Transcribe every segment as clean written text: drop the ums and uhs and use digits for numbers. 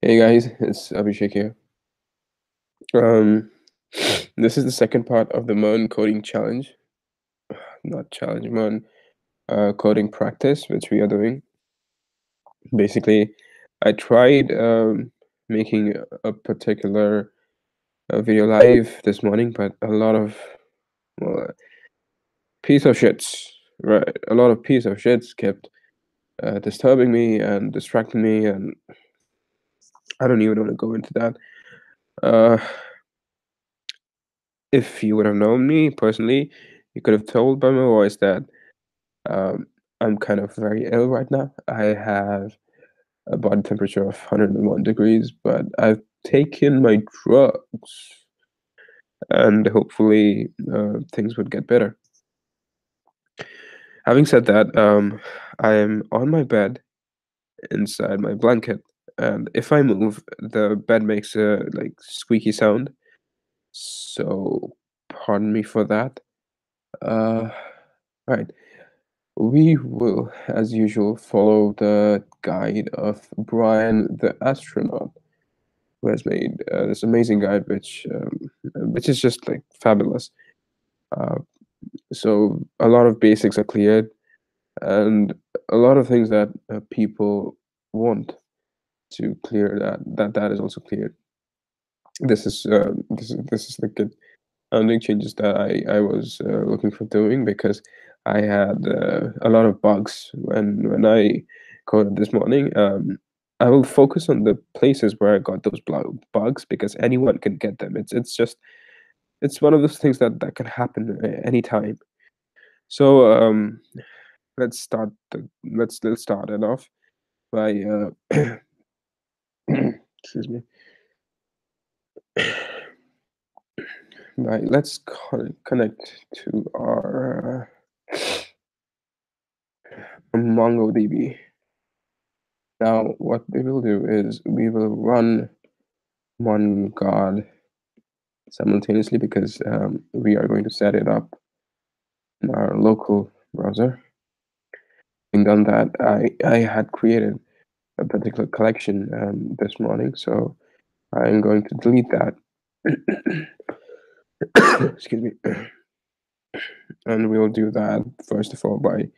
Hey guys, it's Abhishek here. Um, this is the second part of the MERN coding challenge, not challenge, MERN coding practice, which we are doing. Basically, I tried making a particular video live this morning, but a lot of well, piece of shits, right? A lot of piece of shits kept disturbing me and distracting me, and I don't even want to go into that. Uh, if you would have known me personally, you could have told by my voice that Um, I'm kind of very ill right now. I have a body temperature of 101 degrees, but I've taken my drugs and hopefully things would get better. Having said that, I am on my bed inside my blanket, and if I move, the bed makes a like squeaky sound. So pardon me for that. Uh, right. We will, as usual, follow the guide of Brian the astronaut, who has made this amazing guide, which is just like fabulous. Uh, so a lot of basics are cleared, and a lot of things that people want to clear that is also cleared. This is the good founding changes that I was looking for doing because I had a lot of bugs when I coded this morning. I will focus on the places where I got those bugs because anyone can get them. It's one of those things that can happen anytime. So let's start it off by excuse me by let's connect to our MongoDB. Now, what we will do is we will run one guard simultaneously because we are going to set it up in our local browser. Having done that, I had created a particular collection this morning, so I'm going to delete that. Excuse me. And we'll do that first of all by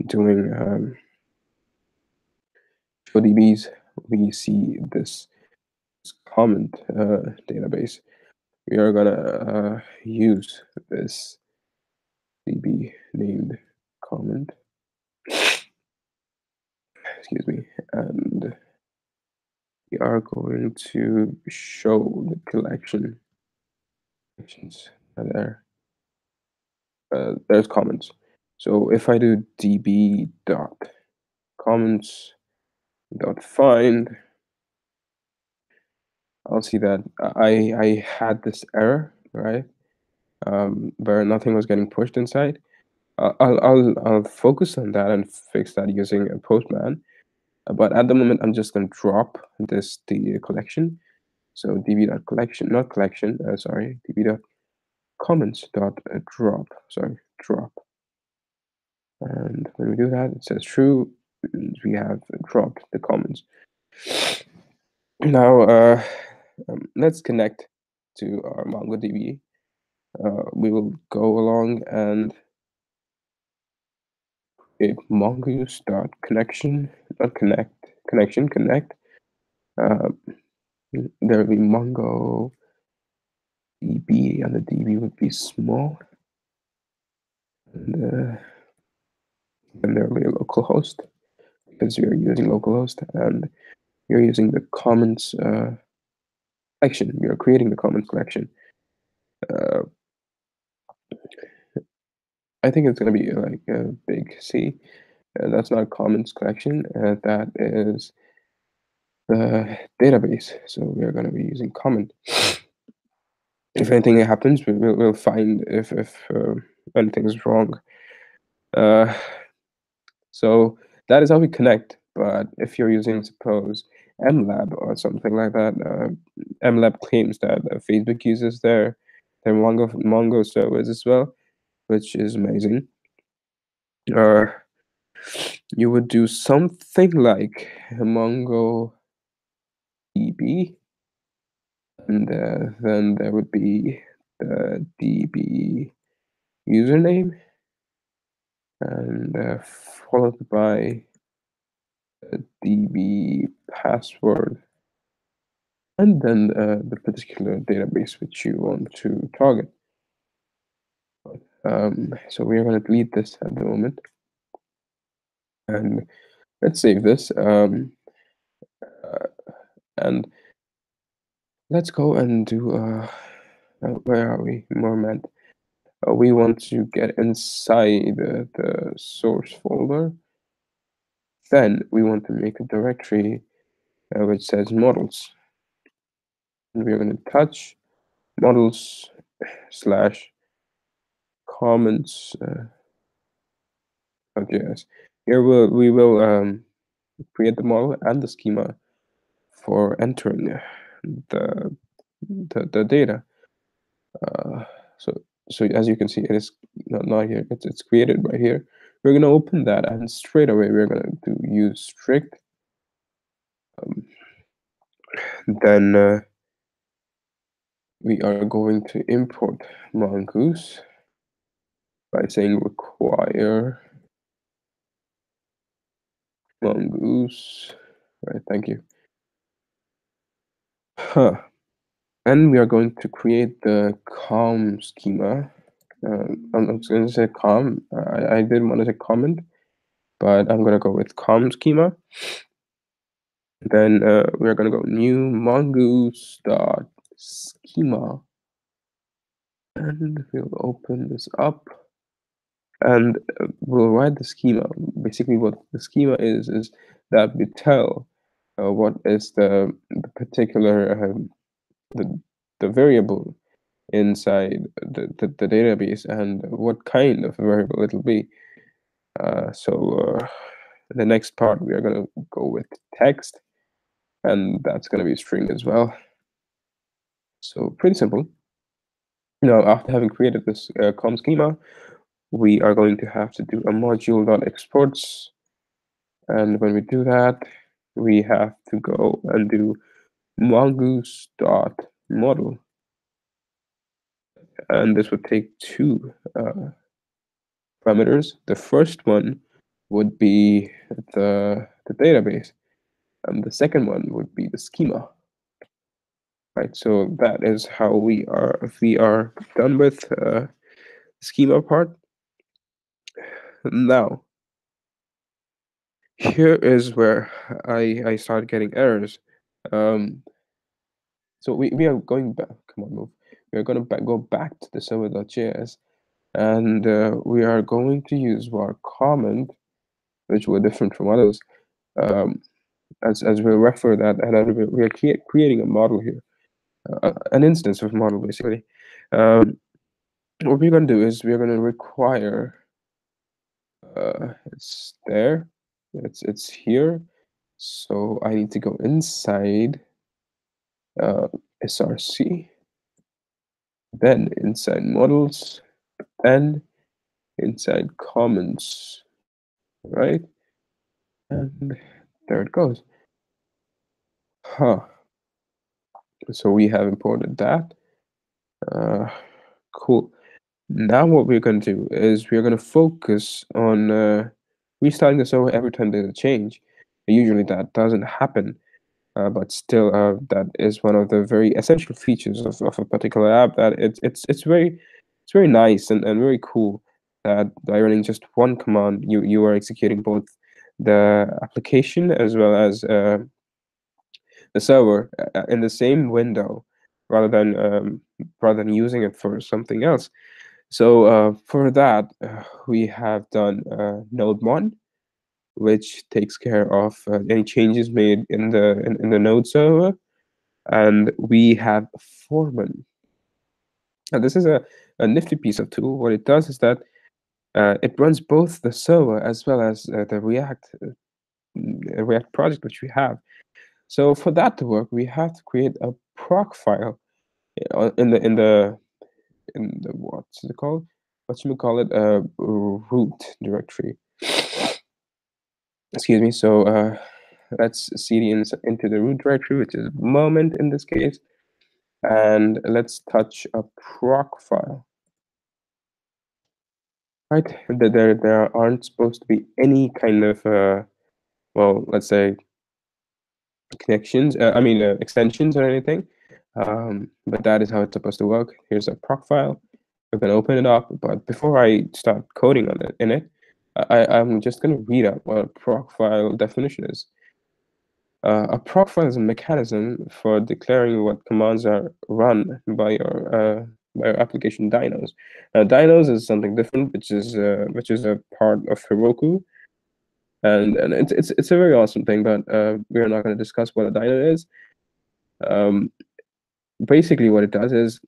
doing ODBs. We see this comment database. We are gonna use this DB named comment, excuse me, and we are going to show the collections there. There's comments. So if I do db dot comments dot find, I'll see that I had this error, right? Where nothing was getting pushed inside. I'll focus on that and fix that using a postman. But at the moment, I'm just going to drop the collection. So db.collection, not collection, sorry, db.comments.drop, sorry, drop. And when we do that, it says true, we have dropped the comments. Now, let's connect to our MongoDB. We will go along and create mongoose.connection, not connect. Uh, there will be MongoDB, and the DB would be small. And then there will be a localhost because you're using localhost and you're using the comments collection. You're creating the comments collection. Uh, I think it's going to be like a big C. That's not a comments collection. That is the database. So we're going to be using comment. If anything happens, we'll find if anything is wrong. So that is how we connect. But if you're using, suppose, MLab or something like that, MLab claims that Facebook uses their Mongo servers as well, which is amazing. You would do something like Mongo db, and then there would be the db username, and followed by the db password, and then the particular database which you want to target. So we are going to delete this at the moment, and let's save this, and let's go and do where are we? MERN. We want to get inside the source folder. Then we want to make a directory which says models, and we're going to touch models slash comments .js. Here we will create the model and the schema for entering the data. So as you can see, it is not here. It's created right here. We're going to open that, and straight away we're going to use strict. Then we are going to import mongoose by saying require mongoose. Right, thank you. And we are going to create the com schema. I'm just going to say com. I didn't want to say comment, but I'm going to go with com schema. Then we're going to go new mongoose dot schema, and we'll open this up, and we'll write the schema. Basically, what the schema is that we tell what is the particular the variable inside the database, and what kind of variable it'll be. So the next part, we are going to go with text, and that's going to be a string as well. So pretty simple. Now, after having created this com schema, we are going to have to do a module.exports. And when we do that, we have to go and do mongoose.model. And this would take two parameters. The first one would be the database, and the second one would be the schema. Right, so that is how we are done with the schema part. Now, here is where I started getting errors. So we are going back. Come on, move. We are going to go back to the server.js, and we are going to use var comment, which were different from others, as we'll refer that, and then we are creating a model here, an instance of model basically. What we're going to do is we're going to require it's there, it's here, so I need to go inside src, then inside models, then inside comments, right? And there it goes. So we have imported that. Cool. Now what we're going to do is we're going to focus on restarting the server every time there's a change. Usually that doesn't happen, but still that is one of the very essential features of a particular app, that it's very nice and very cool that by running just one command you are executing both the application as well as the server in the same window, rather than using it for something else. So for that, we have done node1, which takes care of any changes made in the node server, and we have foreman. Now this is a nifty piece of tool. What it does is that it runs both the server as well as the React project which we have. So for that to work, we have to create a proc file in the what's it called? What should we call it? Root directory. Excuse me. So let's cd into the root directory, which is moment in this case, and let's touch a proc file. Right, there aren't supposed to be any kind of well, let's say connections. Extensions or anything. But that is how it's supposed to work. Here's a proc file. We're gonna open it up, but before I start coding on it in it, I'm just gonna read out what a proc file definition is. A proc file is a mechanism for declaring what commands are run by your application dynos. Now, dynos is something different, which is a part of Heroku, and it's a very awesome thing, but we're not going to discuss what a dyno is. Basically, what it does is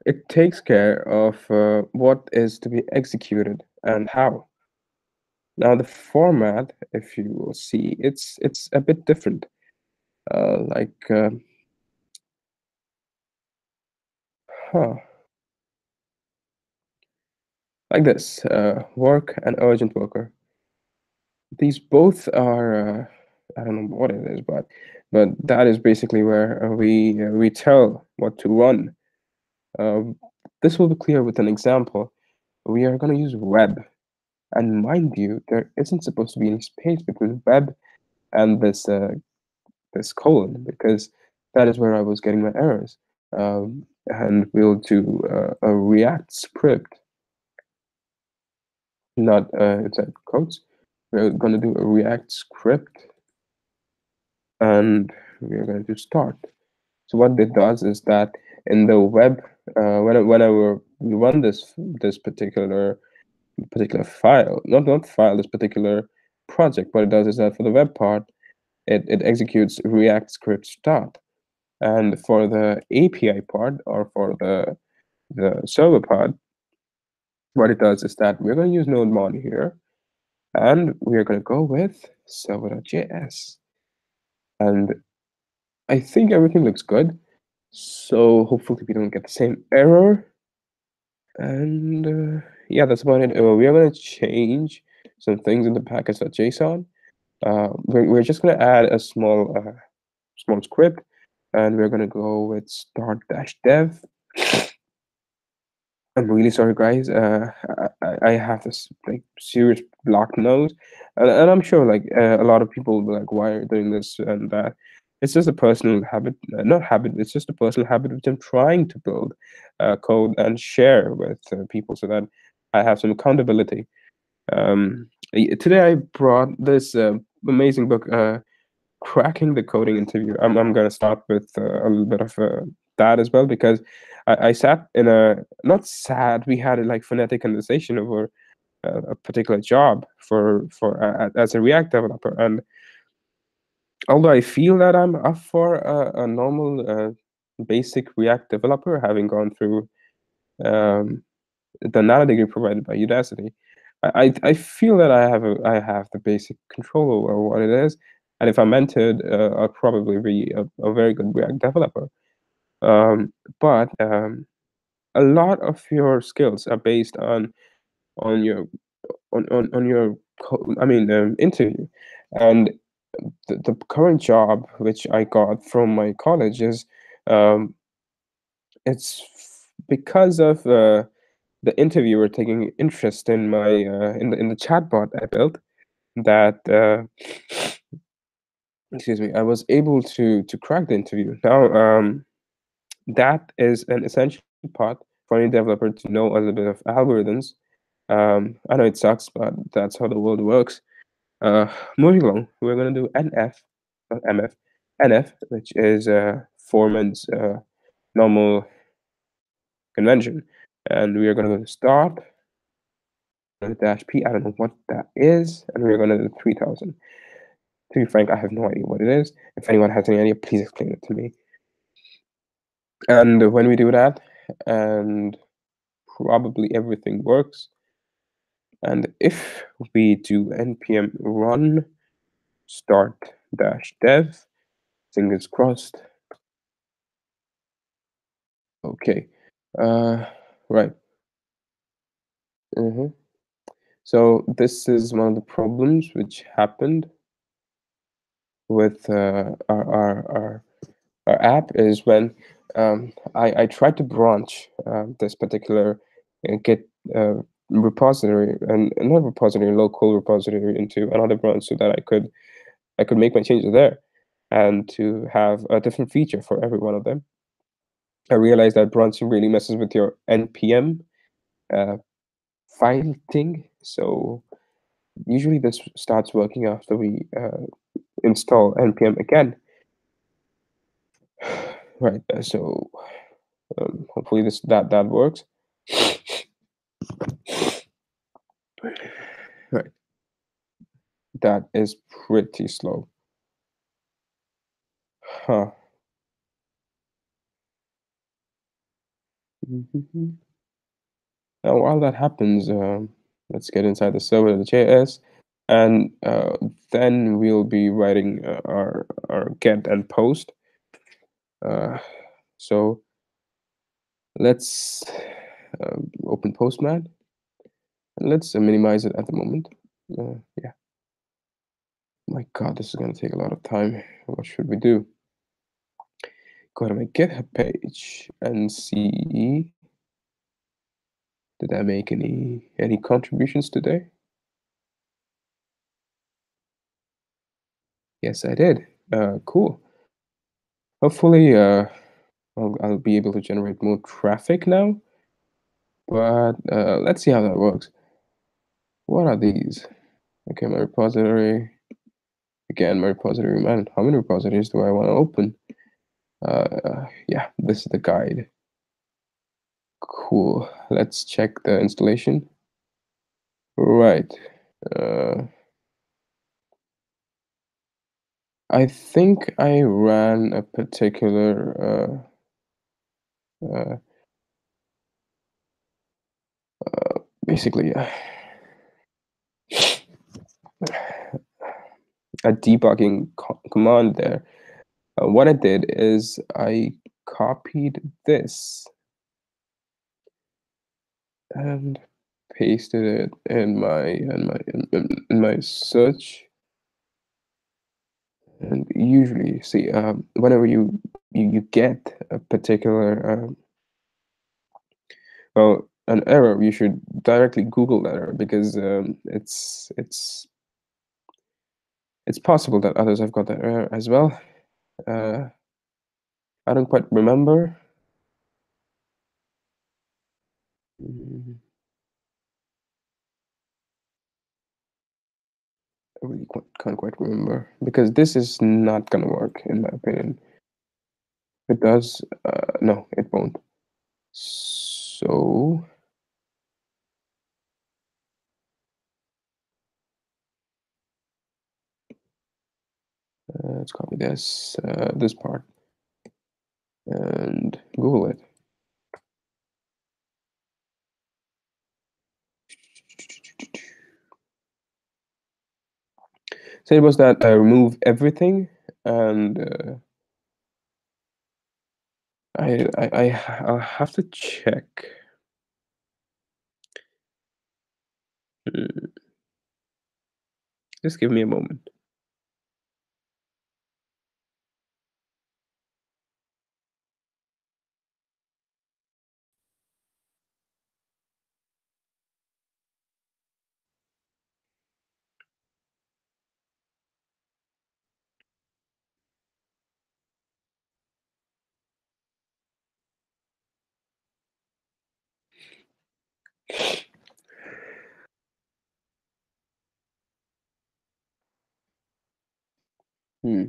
it takes care of what is to be executed and how. Now, the format, if you will see, it's a bit different. Like, huh, like this: work and urgent worker. These both are I don't know what it is, but that is basically where we tell what to run. Um, this will be clear with an example. We are going to use web, and mind you, there isn't supposed to be any space between web and this colon, because that is where I was getting my errors. And we'll do a React script, not inside quotes. We're going to do a React script, and we're going to start. So what it does is that in the web, whenever we run this particular file, not file, this particular project, what it does is that for the web part, it executes React script start, and for the API part, or for the server part, what it does is that we're going to use node-mon here, and we're going to go with server.js, and I think everything looks good. So hopefully we don't get the same error. And yeah, that's about it. We are going to change some things in the package.json. We're just going to add a small script, and we're going to go with start-dev. I'm really sorry, guys. I have this like serious blocked nose, and I'm sure like a lot of people will be like, why are you doing this and that? It's just a personal habit, not habit. It's just a personal habit which I'm trying to build code and share with people so that I have some accountability. Today I brought this amazing book, Cracking the Coding Interview. I'm gonna start with a little bit of that as well, because I sat in a not sad. We had a like phonetic conversation over a particular job for as a React developer, and although I feel that I'm up for a normal basic React developer, having gone through um, the nano degree provided by Udacity, I feel that I have the basic control over what it is, and if I'm mentored, I'll probably be a very good React developer. But a lot of your skills are based on your on your interview, and the current job which I got from my college is it's because of the interviewer taking interest in my in the chatbot I built, that excuse me, I was able to crack the interview. Now that is an essential part for any developer to know a little bit of algorithms. I know it sucks, but that's how the world works. Moving along, we're gonna do NF, not MF, NF, which is Foreman's normal convention, and we are gonna go to start, dash P. I don't know what that is, and we're gonna do 3000. To be frank, I have no idea what it is. If anyone has any idea, please explain it to me. And when we do that, and probably everything works, and if we do npm run start dash dev, fingers crossed. Okay, right. So this is one of the problems which happened with our app is when I tried to branch this particular Git repository and not repository, local repository into another branch so that I could make my changes there and to have a different feature for every one of them. I realized that branching really messes with your npm uh, file thing. So usually this starts working after we install npm again. Right. So hopefully that works. Right. That is pretty slow. Huh. Mhm. Now, while that happens, let's get inside the server.js, and then we'll be writing our get and post. Uh, so let's open Postman, and let's minimize it at the moment. Yeah. My God, this is gonna take a lot of time. What should we do? Go to my GitHub page and see, did I make any contributions today? Yes, I did. Cool. Hopefully, I'll be able to generate more traffic now, but let's see how that works. What are these? Okay, my repository. Again, my repository. Man, how many repositories do I want to open? Yeah, this is the guide. Cool. Let's check the installation. Right. Uh, I think I ran a particular uh, basically a debugging command there. What I did is I copied this and pasted it in my search. And usually, see, whenever you get a particular well, an error, you should directly Google that error because it's possible that others have got that error as well. Uh, I don't quite remember. Mm, I really can't quite remember because this is not gonna work in my opinion. If it does, no, it won't. So let's copy this part and Google it. So it was that I remove everything, and I'll have to check. Hmm, just give me a moment. Hmm.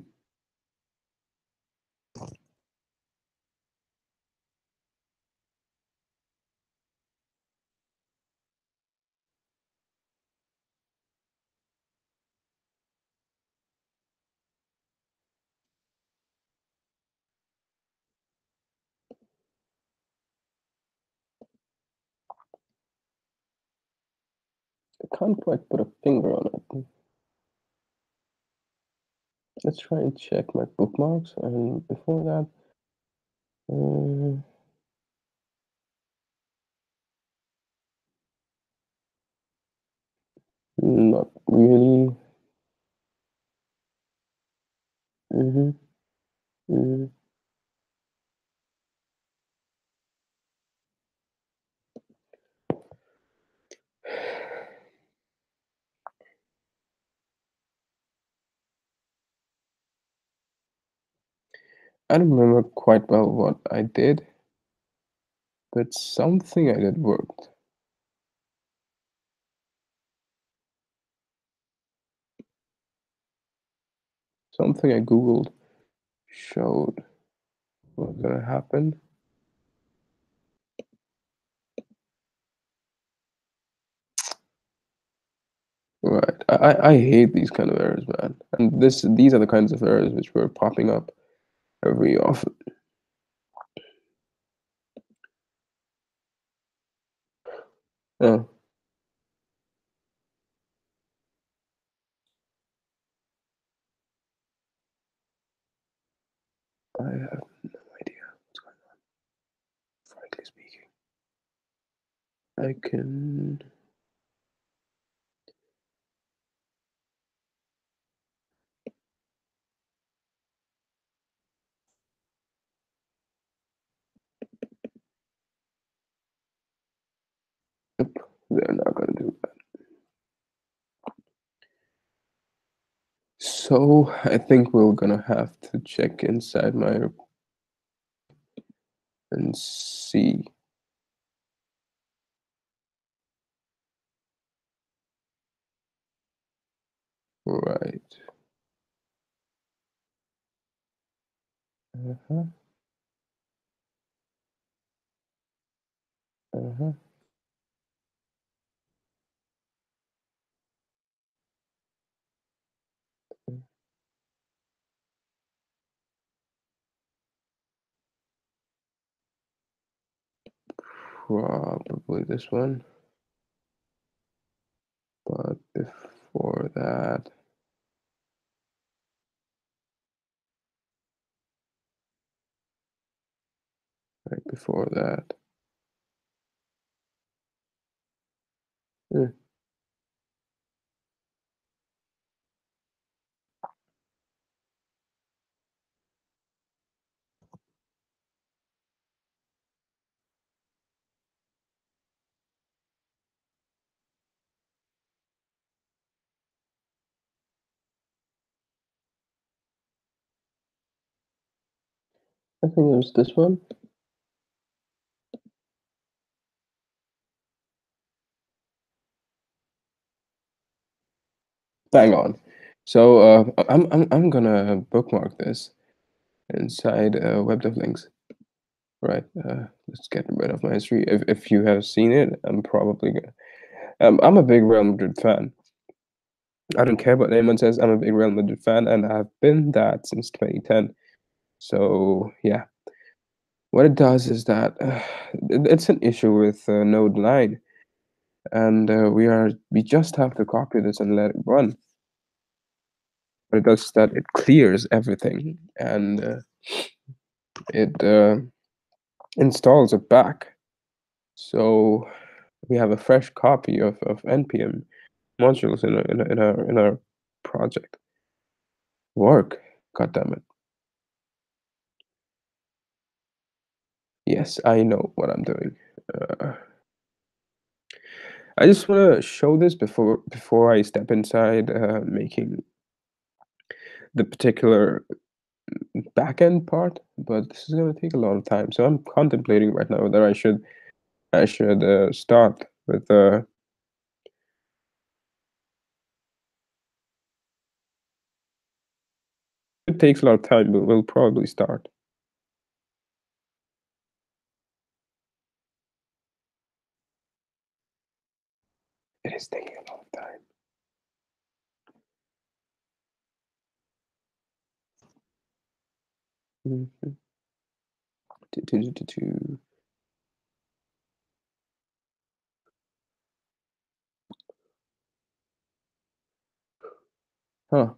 I can't quite put a finger on it. Let's try and check my bookmarks, and before that, uh, Not really. Mhm, mhm. I don't remember quite well what I did, but something I did worked. Something I Googled showed what's gonna happen. Right. I hate these kind of errors, man. And these are the kinds of errors which were popping up every often. Oh, I have no idea what's going on, frankly speaking. I can. Nope, they're not gonna do that. So I think we're gonna have to check inside my and see. Right. Uh-huh. Uh-huh. Probably this one, but before that, right before that. Hmm, I think it was this one. Bang on. So I'm gonna bookmark this inside web dev links. Right. Let's get rid of my history. If you have seen it, I'm probably gonna. I'm a big Real Madrid fan. I don't care what anyone says. I'm a big Real Madrid fan, and I've been that since 2010. So yeah, what it does is that it's an issue with Node 9, and we just have to copy this and let it run. What it does is that it clears everything and it installs it back. So we have a fresh copy of npm modules in our project. Work, god damn it. Yes, I know what I'm doing. Uh, I just want to show this before I step inside making the particular backend part, but this is gonna take a lot of time. So I'm contemplating right now whether I should start with it takes a lot of time, but we'll probably start. It is taking a lot of time. Mhm. Huh.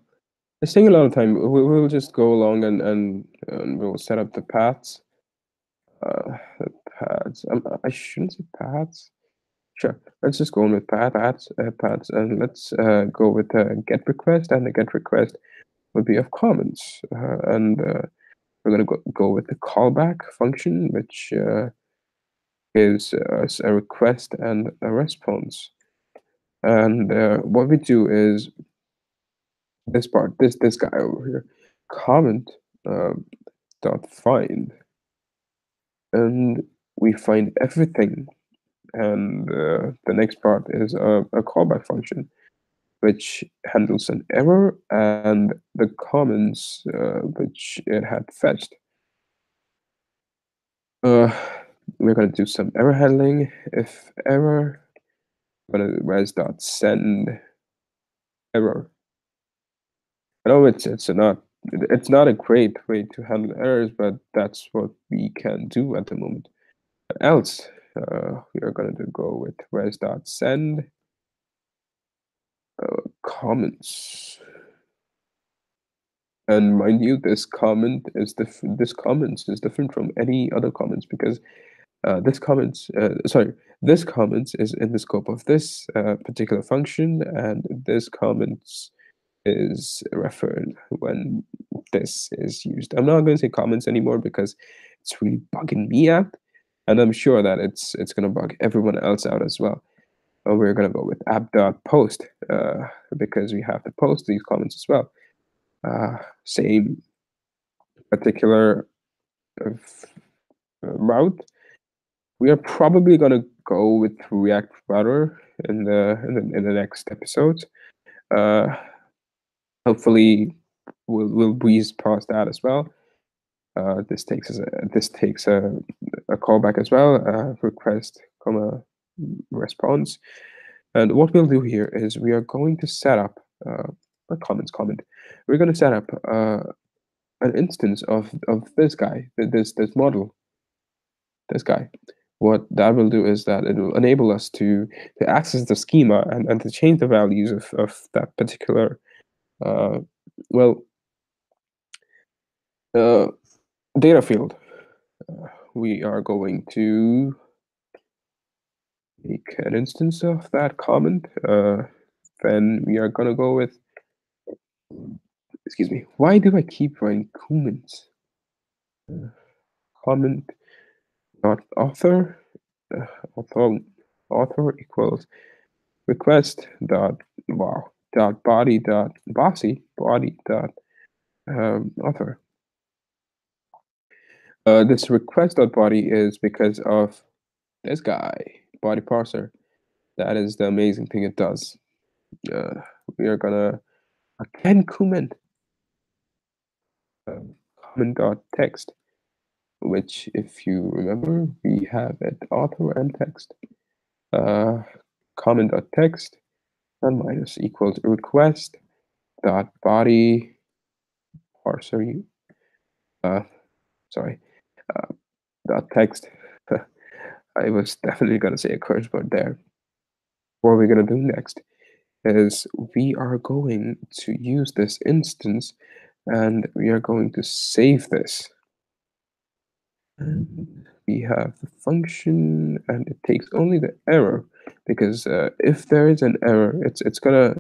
It's taking a lot of time. We'll just go along and we'll set up the paths. The paths. I shouldn't say paths. Sure. Let's just go on with paths, and let's go with the get request, and the get request would be of comments, and we're gonna go with the callback function, which gives us a request and a response. And what we do is this part, this guy over here, comment dot find, and we find everything. And the next part is a callback function, which handles an error and the comments which it had fetched. We're going to do some error handling. If error, we're going to res.send error. I know it's not a great way to handle errors, but that's what we can do at the moment. Else, we are going to go with res.send comments. And mind you, this comments is different from any other comments, because this comments is in the scope of this particular function, and this comments is referred when this is used. I'm not going to say comments anymore because it's really bugging me out, and I'm sure that it's going to bug everyone else out as well. We're going to go with app.post because we have to post these comments as well. Same particular route. We are probably going to go with React Router in the next episodes. Hopefully, we'll breeze past that as well. This takes a callback as well, request, comma, response. And what we'll do here is we are going to set up a comment. We're going to set up an instance of this guy, this model, this guy. What that will do is that it will enable us to access the schema and to change the values of that particular data field. We are going to make an instance of that comment. Then we are going to go with, excuse me, why do I keep writing comments? Comment dot author equals request dot body dot bossy body dot author. This request dot body is because of this guy, body parser. That is the amazing thing it does. We are gonna again comment dot text, which, if you remember, we have it author and text. Comment dot text and minus equals request dot body parser. Dot text. I was definitely gonna say a curse word there. What we're gonna do next is we are going to use this instance, and we are going to save this. And we have the function, and it takes only the error, because if there is an error, it's gonna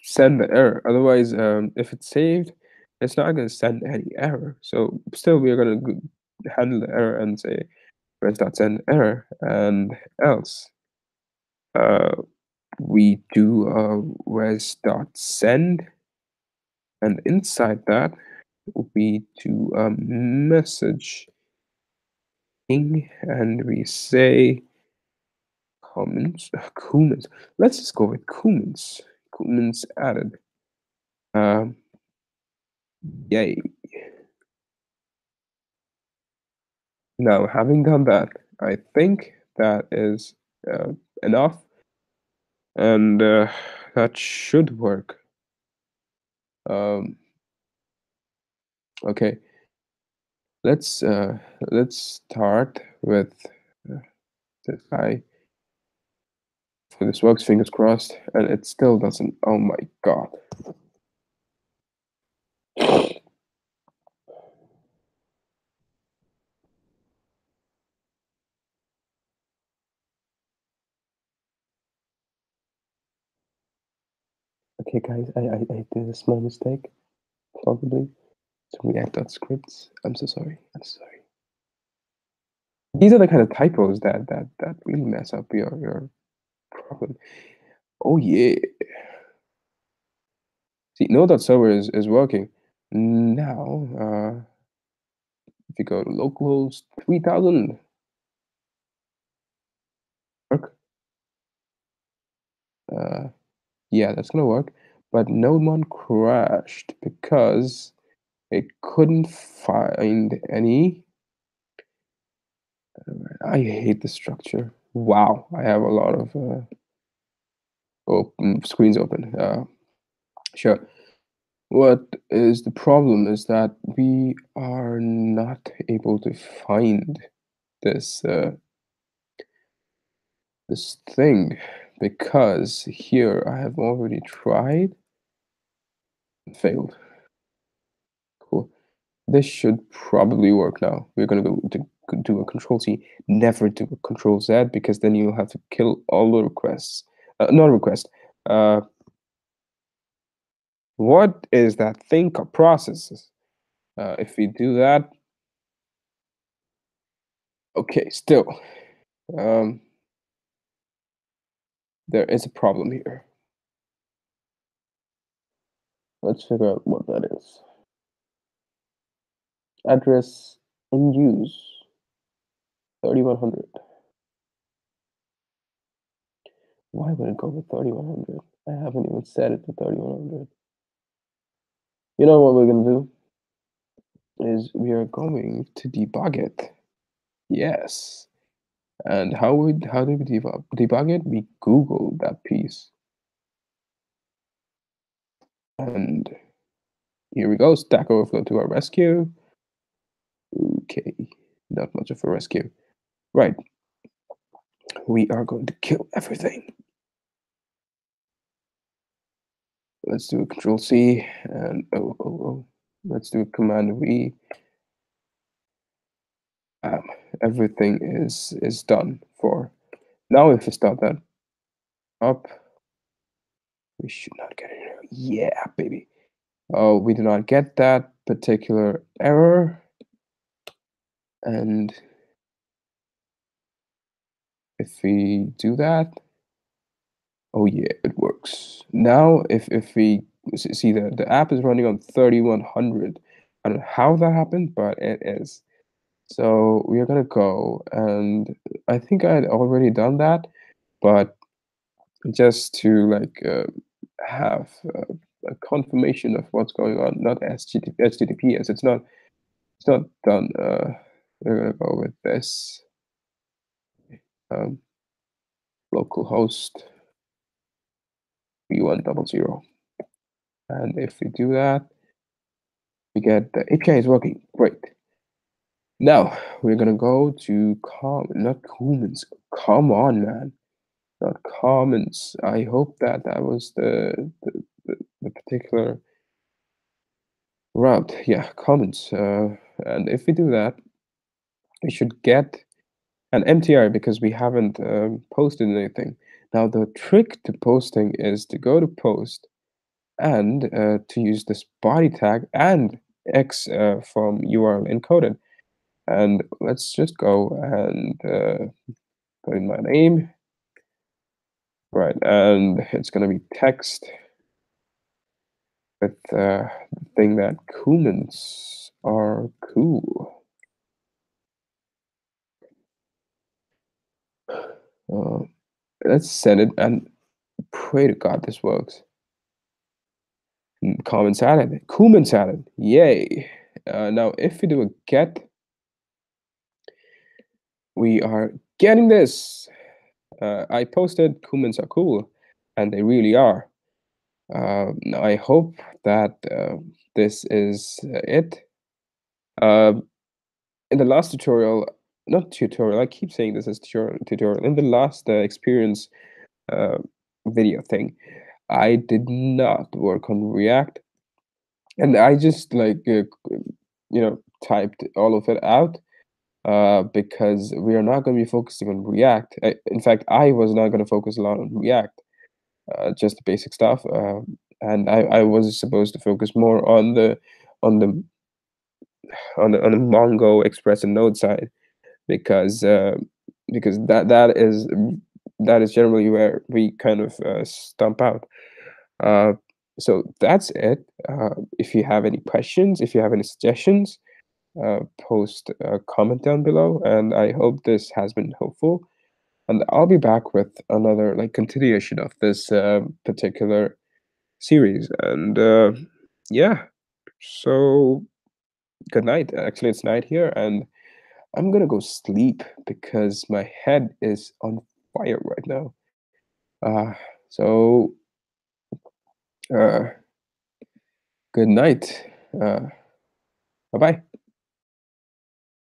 send the error. Otherwise, if it's saved, it's not gonna send any error. So still, we are gonna handle the error and say res.send error, and else we do res.send, and inside that we do a message, and we say comments. Let's just go with comments added. Yay. Now, having done that, I think that is enough, and that should work. Okay, let's start with this guy. If this works, fingers crossed, and it still doesn't. Oh my god. Okay, guys, I did a small mistake, probably. So React.scripts. I'm so sorry. I'm sorry. These are the kind of typos that really mess up your problem. Oh yeah. See, node.server is working. Now, if you go to localhost 3000, work. Yeah, that's gonna work. But node1 crashed because it couldn't find any. I hate the structure. Wow, I have a lot of screens open. Sure. What is the problem is that we are not able to find this this thing because here I have already tried and failed. Cool. This should probably work now. We're gonna do a control C. Never do a control Z because then you'll have to kill all the requests. Not request. Uh, what is that thing called processes? If we do that, okay, still, um, there is a problem here. Let's figure out what that is. Address in use 3100. Why would it go with 3100? I haven't even set it to 3100. You know what we're gonna do is we are going to debug it. Yes. And how do we debug it? We Google that piece. And here we go, Stack Overflow to our rescue. Okay, not much of a rescue. Right. We are going to kill everything. Let's do a Control C and oh. Let's do a Command V. Everything is done for. Now if we start that up, we should not get an error. Yeah, baby. Oh, we do not get that particular error. And if we do that, oh yeah, it works. Now if we see the app is running on 3100. I don't know how that happened, but it is. So we are gonna go, and I think I had already done that, but just to like have a confirmation of what's going on, not HTTPS. It's not done. We're gonna go with this um, localhost v100, and if we do that, we get the API is working. Great. Now we're gonna go to not Commons. Come on, man. Not Commons. I hope that was the particular route. Yeah, Commons. And if we do that, we should get an MTR because we haven't posted anything. Now the trick to posting is to go to post and to use this body tag and X from URL encoded. And let's just go and put in my name. Right, and it's gonna be text with the thing that Kumans are cool. Let's send it and pray to God this works. Comments added. Kumans added. Yay. Now, if we do a get, we are getting this. I posted Kumans are cool, and they really are. Now I hope that this is it. In the last tutorial, not tutorial, I keep saying this as tutorial. In the last experience uh, video thing, I did not work on React, and I just like typed all of it out because we are not going to be focusing on React. In fact, I was not going to focus a lot on React, just the basic stuff. and I was supposed to focus more on the on the Mongo Express and Node side because because that is generally where we kind of stump out. Uh, so that's it. If you have any questions, if you have any suggestions, post a comment down below, and I hope this has been helpful. And I'll be back with another like continuation of this particular series. And yeah, so good night. Actually, it's night here, and I'm gonna go sleep because my head is on fire right now. Uh, so uh, good night. Bye bye.